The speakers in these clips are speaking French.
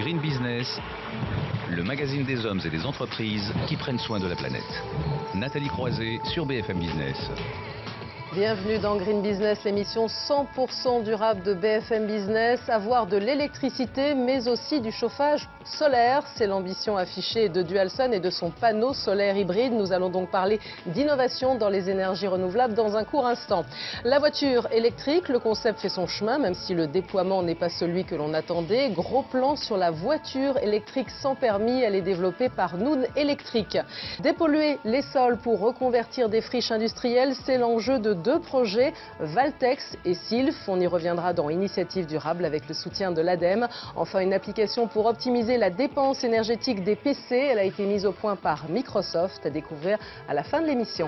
Green Business, le magazine des hommes et des entreprises qui prennent soin de la planète. Nathalie Croiset sur BFM Business. Bienvenue dans Green Business, l'émission 100% durable de BFM Business. Avoir de l'électricité, mais aussi du chauffage solaire. C'est l'ambition affichée de Dualsun et de son panneau solaire hybride. Nous allons donc parler d'innovation dans les énergies renouvelables dans un court instant. La voiture électrique, le concept fait son chemin, même si le déploiement n'est pas celui que l'on attendait. Gros plan sur la voiture électrique sans permis. Elle est développée par Noon Electric. Dépolluer les sols pour reconvertir des friches industrielles, c'est l'enjeu de deux projets, Valtex et Sylph. On y reviendra dans Initiative durable avec le soutien de l'ADEME. Enfin, une application pour optimiser la dépense énergétique des PC. Elle a été mise au point par Microsoft, à découvrir à la fin de l'émission.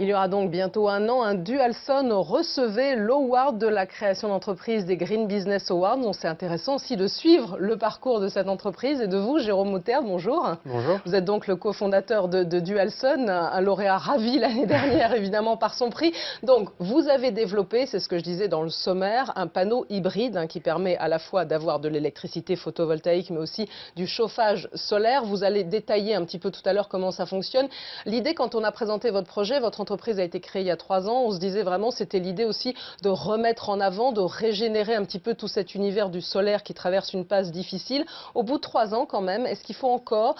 Il y aura donc bientôt un an, un Dualsun recevait l'award de la création d'entreprise des Green Business Awards. Donc c'est intéressant aussi de suivre le parcours de cette entreprise et de vous, Jérôme Moutarde, bonjour. Bonjour. Vous êtes donc le cofondateur de Dualsun, un lauréat ravi l'année dernière évidemment par son prix. Donc vous avez développé, c'est ce que je disais dans le sommaire, un panneau hybride qui permet à la fois d'avoir de l'électricité photovoltaïque mais aussi du chauffage solaire. Vous allez détailler un petit peu tout à l'heure comment ça fonctionne. L'idée quand on a présenté votre projet, votre entreprise a été créée il y a 3 ans. On se disait vraiment c'était l'idée aussi de remettre en avant, de régénérer un petit peu tout cet univers du solaire qui traverse une passe difficile. Au bout de 3 ans quand même, est-ce qu'il faut encore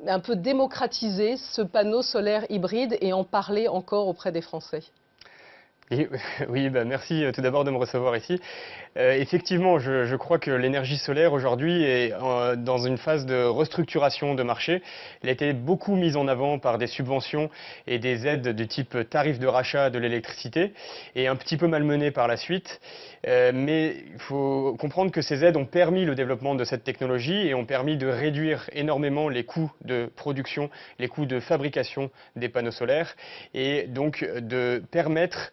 un peu démocratiser ce panneau solaire hybride et en parler encore auprès des Français ? Oui, merci tout d'abord de me recevoir ici. Effectivement, je crois que l'énergie solaire aujourd'hui est dans une phase de restructuration de marché. Elle a été beaucoup mise en avant par des subventions et des aides du type tarif de rachat de l'électricité et un petit peu malmenée par la suite. Mais il faut comprendre que ces aides ont permis le développement de cette technologie et ont permis de réduire énormément les coûts de production, les coûts de fabrication des panneaux solaires et donc de permettre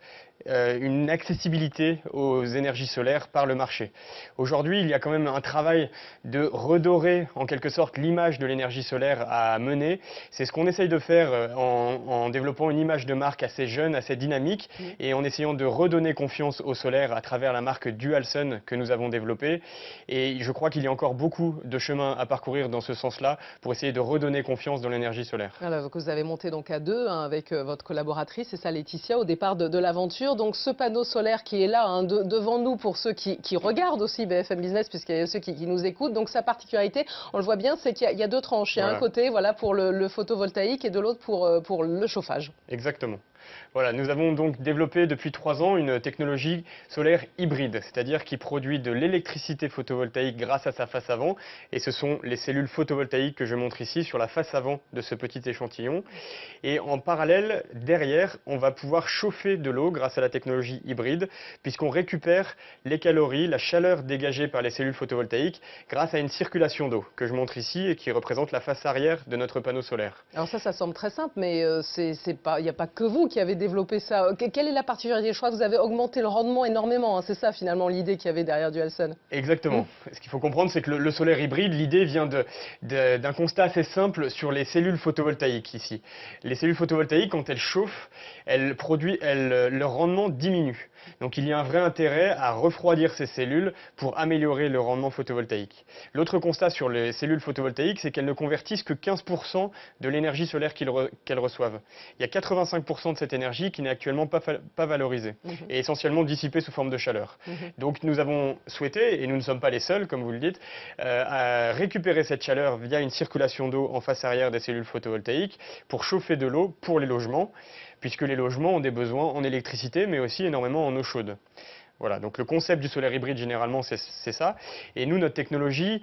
une accessibilité aux énergies solaires par le marché. Aujourd'hui, il y a quand même un travail de redorer en quelque sorte l'image de l'énergie solaire à mener. C'est ce qu'on essaye de faire en développant une image de marque assez jeune, assez dynamique et en essayant de redonner confiance au solaire à travers la marque Dualsun que nous avons développée. Et je crois qu'il y a encore beaucoup de chemin à parcourir dans ce sens-là pour essayer de redonner confiance dans l'énergie solaire. Alors, vous avez monté donc à deux avec votre collaboratrice, c'est ça Laetitia, au départ de l'aventure. Donc ce panneau solaire qui est là devant nous pour ceux qui regardent aussi BFM Business, puisqu'il y a ceux qui nous écoutent. Donc sa particularité, on le voit bien, c'est qu'il y a deux tranches. Il y a un côté pour le photovoltaïque et de l'autre pour le chauffage. Exactement. Voilà, nous avons donc développé depuis 3 ans une technologie solaire hybride, c'est-à-dire qui produit de l'électricité photovoltaïque grâce à sa face avant. Et ce sont les cellules photovoltaïques que je montre ici sur la face avant de ce petit échantillon. Et en parallèle, derrière, on va pouvoir chauffer de l'eau grâce à la technologie hybride, puisqu'on récupère les calories, la chaleur dégagée par les cellules photovoltaïques grâce à une circulation d'eau que je montre ici et qui représente la face arrière de notre panneau solaire. Alors ça semble très simple, mais il n'y a pas que vous qui avez développé ça. Quelle est la particularité ? Je crois que vous avez augmenté le rendement énormément. C'est ça finalement l'idée qu'il y avait derrière Dualsun. Exactement. Ce qu'il faut comprendre, c'est que le solaire hybride, l'idée vient d'un constat assez simple sur les cellules photovoltaïques ici. Les cellules photovoltaïques, quand elles chauffent, leur rendement diminue. Donc il y a un vrai intérêt à refroidir ces cellules pour améliorer le rendement photovoltaïque. L'autre constat sur les cellules photovoltaïques, c'est qu'elles ne convertissent que 15% de l'énergie solaire qu'elles reçoivent. Il y a 85% de cette énergie qui n'est actuellement pas valorisée et essentiellement dissipée sous forme de chaleur. Donc nous avons souhaité, et nous ne sommes pas les seuls, comme vous le dites, à récupérer cette chaleur via une circulation d'eau en face arrière des cellules photovoltaïques pour chauffer de l'eau pour les logements, puisque les logements ont des besoins en électricité, mais aussi énormément en eau chaude. Voilà, donc le concept du solaire hybride, généralement, c'est ça. Et nous, notre technologie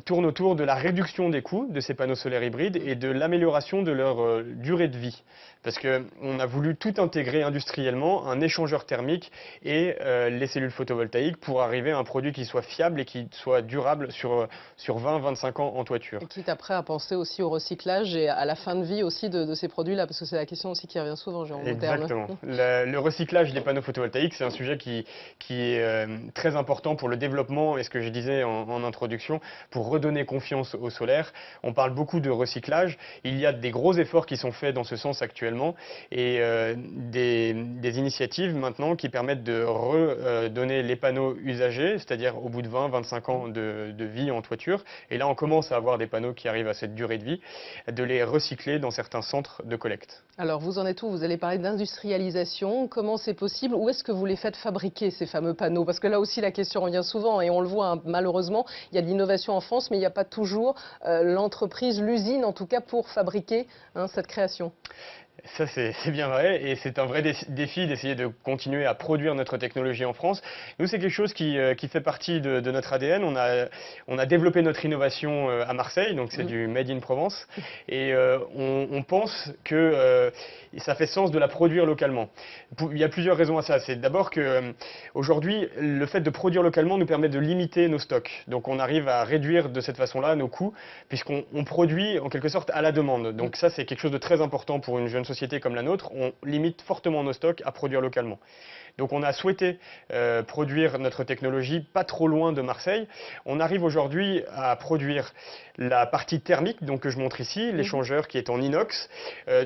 tourne autour de la réduction des coûts de ces panneaux solaires hybrides et de l'amélioration de leur durée de vie. Parce qu'on a voulu tout intégrer industriellement, un échangeur thermique et les cellules photovoltaïques pour arriver à un produit qui soit fiable et qui soit durable sur 20-25 ans en toiture. Et quitte après à penser aussi au recyclage et à la fin de vie aussi de ces produits-là, parce que c'est la question aussi qui revient souvent, Jérôme Moutarde. Exactement. Le recyclage des panneaux photovoltaïques, c'est un sujet qui qui est très important pour le développement et ce que je disais en introduction, pour redonner confiance au solaire. On parle beaucoup de recyclage. Il y a des gros efforts qui sont faits dans ce sens actuellement et des initiatives maintenant qui permettent de redonner les panneaux usagés, c'est-à-dire au bout de 20-25 ans de vie en toiture. Et là, on commence à avoir des panneaux qui arrivent à cette durée de vie, de les recycler dans certains centres de collecte. Alors, vous en êtes où? Vous allez parler d'industrialisation. Comment c'est possible? Où est-ce que vous les faites fabriquer, ces fameux panneaux? Parce que là aussi, la question revient souvent et on le voit, hein, malheureusement, il y a de l'innovation en France, mais il n'y a pas toujours l'entreprise, l'usine en tout cas, pour fabriquer cette création. Ça, c'est bien vrai, et c'est un vrai défi d'essayer de continuer à produire notre technologie en France. Nous, c'est quelque chose qui fait partie de notre ADN. On a développé notre innovation à Marseille, donc c'est du Made in Provence, et on pense que ça fait sens de la produire localement. Il y a plusieurs raisons à ça. C'est d'abord que aujourd'hui, le fait de produire localement nous permet de limiter nos stocks. Donc on arrive à réduire de cette façon-là nos coûts, puisqu'on produit en quelque sorte à la demande. Donc ça, c'est quelque chose de très important pour une jeune société comme la nôtre. On limite fortement nos stocks à produire localement. Donc on a souhaité produire notre technologie pas trop loin de Marseille. On arrive aujourd'hui à produire la partie thermique, donc que je montre ici, l'échangeur qui est en inox,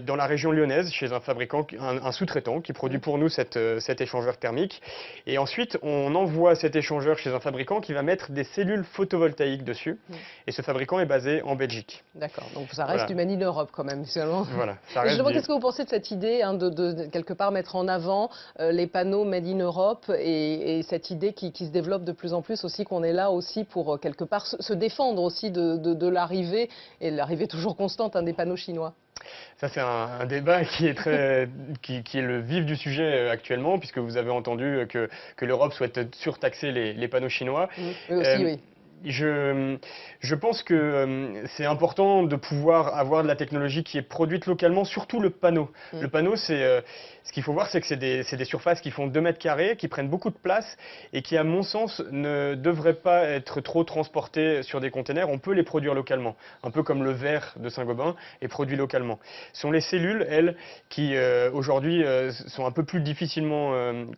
dans la région lyonnaise, chez un fabricant, un sous-traitant qui produit pour nous cet échangeur thermique. Et ensuite, on envoie cet échangeur chez un fabricant qui va mettre des cellules photovoltaïques dessus. Et ce fabricant est basé en Belgique. D'accord, donc ça reste du Made in Europe quand même, finalement. Voilà. Qu'est-ce que vous pensez de cette idée de quelque part mettre en avant les panneaux Made in Europe et cette idée qui se développe de plus en plus aussi, qu'on est là aussi pour quelque part se défendre aussi de l'arrivée, et l'arrivée toujours constante des panneaux chinois? Ça, c'est un débat qui est le vif du sujet actuellement, puisque vous avez entendu que l'Europe souhaite surtaxer les panneaux chinois. Eux aussi, oui. Je pense que c'est important de pouvoir avoir de la technologie qui est produite localement, surtout le panneau. Le panneau, ce qu'il faut voir, c'est que c'est des surfaces qui font 2 mètres carrés, qui prennent beaucoup de place et qui, à mon sens, ne devraient pas être trop transportées sur des containers. On peut les produire localement, un peu comme le verre de Saint-Gobain est produit localement. Ce sont les cellules, elles, qui aujourd'hui sont un peu plus difficilement,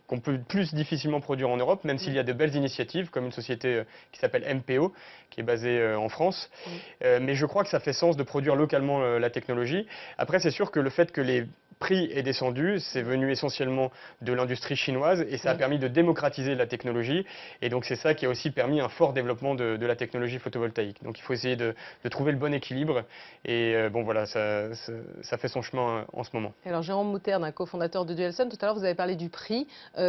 qu'on peut plus difficilement produire en Europe, même s'il y a de belles initiatives, comme une société qui s'appelle MPO, qui est basée en France. Mais je crois que ça fait sens de produire localement la technologie. Après, c'est sûr que le fait que les prix est descendu, c'est venu essentiellement de l'industrie chinoise et ça a permis de démocratiser la technologie. Et donc c'est ça qui a aussi permis un fort développement de la technologie photovoltaïque. Donc il faut essayer de trouver le bon équilibre. Et bon voilà, ça fait son chemin en ce moment. Alors Jérôme Mouterne, cofondateur de Dualsun, tout à l'heure vous avez parlé du prix.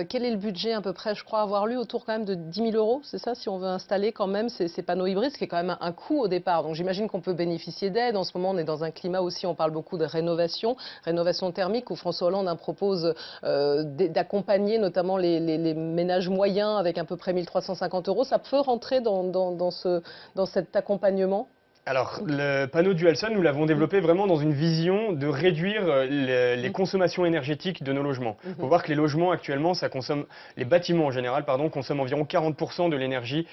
Quel est le budget à peu près? Je crois avoir lu autour quand même de 10 000 €, c'est ça, si on veut installer quand même ces panneaux hybrides, ce qui est quand même un coût au départ. Donc j'imagine qu'on peut bénéficier d'aide. En ce moment, on est dans un climat aussi, on parle beaucoup de rénovation thermique, où François Hollande propose d'accompagner notamment les ménages moyens avec à peu près 1 350 €. Ça peut rentrer dans cet accompagnement? Alors, le panneau Dualsun, nous l'avons développé vraiment dans une vision de réduire les consommations énergétiques de nos logements. Il faut voir que les logements actuellement, les bâtiments en général, consomment environ 40% de l'énergie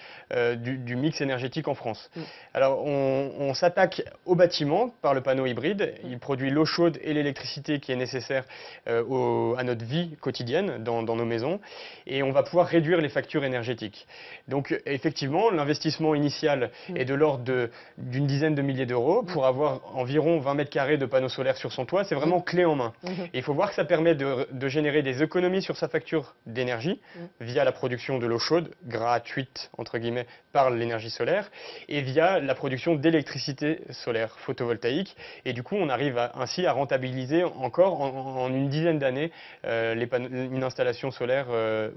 du mix énergétique en France. Alors, on s'attaque aux bâtiments par le panneau hybride. Il produit l'eau chaude et l'électricité qui est nécessaire à notre vie quotidienne dans nos maisons. Et on va pouvoir réduire les factures énergétiques. Donc, effectivement, l'investissement initial est de l'ordre d'une dizaine de milliers d'euros pour avoir environ 20 mètres carrés de panneaux solaires sur son toit. C'est vraiment clé en main. Et il faut voir que ça permet de générer des économies sur sa facture d'énergie via la production de l'eau chaude, gratuite, entre guillemets, par l'énergie solaire, et via la production d'électricité solaire photovoltaïque. Et du coup, on arrive ainsi à rentabiliser encore en une dizaine d'années une installation solaire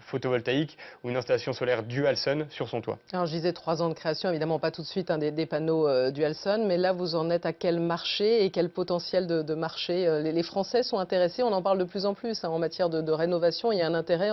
photovoltaïque ou une installation solaire Dualsun sur son toit. Alors je disais 3 ans de création, évidemment pas tout de suite des panneaux Dualsun, mais là vous en êtes à quel marché et quel potentiel de marché? Les Français sont intéressés, on en parle de plus en plus en matière de rénovation. Il y a un intérêt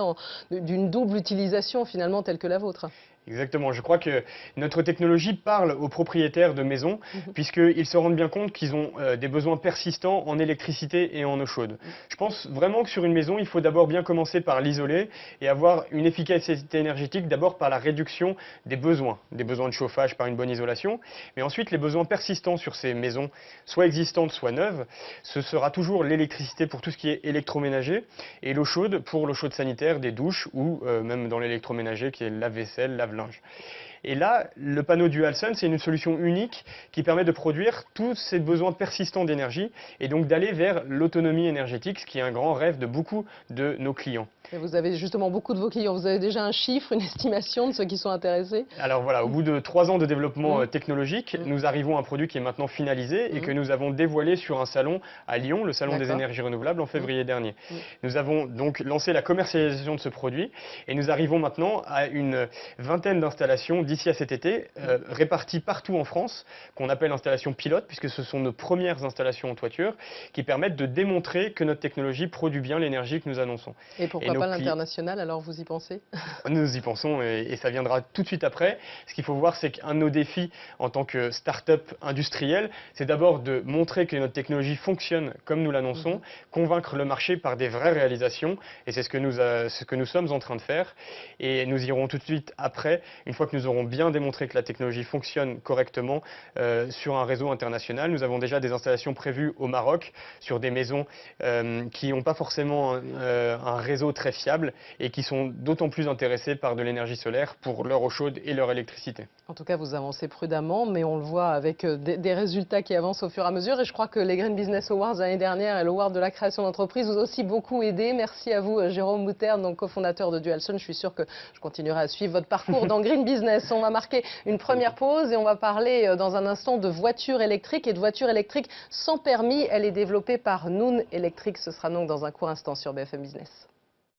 d'une double utilisation finalement telle que la vôtre. Exactement, je crois que notre technologie parle aux propriétaires de maisons, puisqu'ils se rendent bien compte qu'ils ont des besoins persistants en électricité et en eau chaude. Je pense vraiment que sur une maison, il faut d'abord bien commencer par l'isoler et avoir une efficacité énergétique, d'abord par la réduction des besoins de chauffage par une bonne isolation, mais ensuite les besoins persistants sur ces maisons, soit existantes, soit neuves, ce sera toujours l'électricité pour tout ce qui est électroménager et l'eau chaude pour l'eau chaude sanitaire des douches ou même dans l'électroménager qui est lave-vaisselle, lave-linge. Et là, le panneau Dualsun, c'est une solution unique qui permet de produire tous ces besoins persistants d'énergie et donc d'aller vers l'autonomie énergétique, ce qui est un grand rêve de beaucoup de nos clients. Et vous avez justement beaucoup de vos clients. Vous avez déjà un chiffre, une estimation de ceux qui sont intéressés? Alors voilà, au bout de 3 ans de développement technologique, nous arrivons à un produit qui est maintenant finalisé et que nous avons dévoilé sur un salon à Lyon, le salon des énergies renouvelables, en février dernier. Nous avons donc lancé la commercialisation de ce produit et nous arrivons maintenant à une vingtaine d'installations d'ici à cet été, réparties partout en France, qu'on appelle installations pilotes, puisque ce sont nos premières installations en toiture, qui permettent de démontrer que notre technologie produit bien l'énergie que nous annonçons. Et pourquoi pas l'international, alors vous y pensez? Nous y pensons et ça viendra tout de suite après. Ce qu'il faut voir, c'est qu'un de nos défis en tant que start-up industrielle, c'est d'abord de montrer que notre technologie fonctionne comme nous l'annonçons, convaincre le marché par des vraies réalisations, et c'est ce que nous sommes en train de faire. Et nous irons tout de suite après, une fois que nous aurons bien démontré que la technologie fonctionne correctement sur un réseau international. Nous avons déjà des installations prévues au Maroc, sur des maisons qui n'ont pas forcément un réseau très fiable et qui sont d'autant plus intéressés par de l'énergie solaire pour leur eau chaude et leur électricité. En tout cas, vous avancez prudemment, mais on le voit avec des résultats qui avancent au fur et à mesure. Et je crois que les Green Business Awards l'année dernière et l'Award de la création d'entreprise vous ont aussi beaucoup aidé. Merci à vous, Jérôme Mouterne, donc cofondateur de Dualsun. Je suis sûr que je continuerai à suivre votre parcours dans Green Business. On va marquer une première pause et on va parler dans un instant de voitures électriques et de voitures électriques sans permis. Elle est développée par Noon Electric. Ce sera donc dans un court instant sur BFM Business.